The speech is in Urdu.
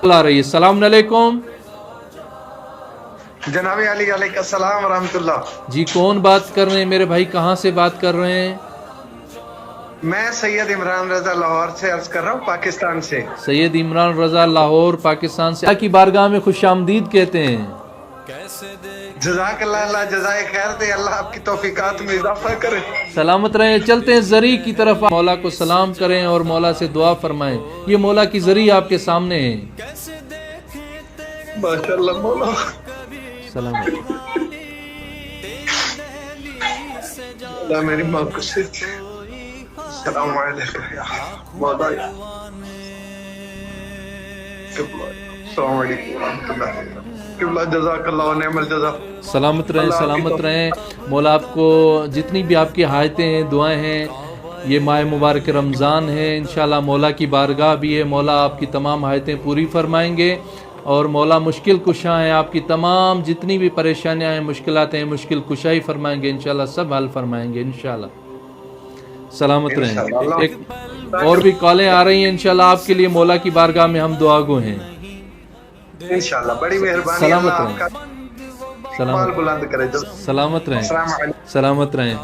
اللہ رہی ہے۔ السلام علیکم جناب علی علیہ السلام ورحمۃ اللہ۔ جی، کون بات کر رہے ہیں میرے بھائی؟ کہاں سے بات کر رہے ہیں؟ میں سید عمران رضا لاہور سے عرض کر رہا ہوں، پاکستان سے۔ سید عمران رضا لاہور پاکستان سے۔ اللہ کی بارگاہ میں خوش آمدید کہتے ہیں۔ جزاک اللہ، اللہ جزائے خیر دے، اللہ آپ کی توفیقات میں اضافہ کرے۔ سلامت رہیں۔ چلتے ہیں زری کی طرف، مولا کو سلام کریں اور مولا سے دعا فرمائیں۔ یہ مولا کی زری آپ کے سامنے ہے۔ ماشاء اللہ مولا، سلامت۔ اللہ میری ماں کو صحت دے۔ السلام علیکم یا مولا، السلام علیکم ورحمۃ اللہ۔ جزاک اللہ و نعم الجزا۔ سلامت رہیں، سلامت رہیں۔ مولا آپ کو جتنی بھی آپ کی حاجتیں ہیں، دعائیں ہیں، یہ ماہ مبارک رمضان ہے، انشاءاللہ مولا کی بارگاہ بھی ہے، مولا آپ کی تمام حاجتیں پوری فرمائیں گے، اور مولا مشکل کشا ہیں، آپ کی تمام جتنی بھی پریشانیاں ہیں، مشکلات ہیں، مشکل کشائی فرمائیں گے، انشاءاللہ سب حل فرمائیں گے انشاءاللہ۔ سلامت رہیں۔ ایک اور بھی کالیں آ رہی ہیں، انشاءاللہ آپ کے لیے مولا کی بارگاہ میں ہم دعا گو ہیں۔ انشاءاللہ بڑی مہربانی، سلامت اللہ آپ رہیں، کا مال بلند کرے۔ سلامت رہیں، السلام علیکم۔ سلامت رہیں۔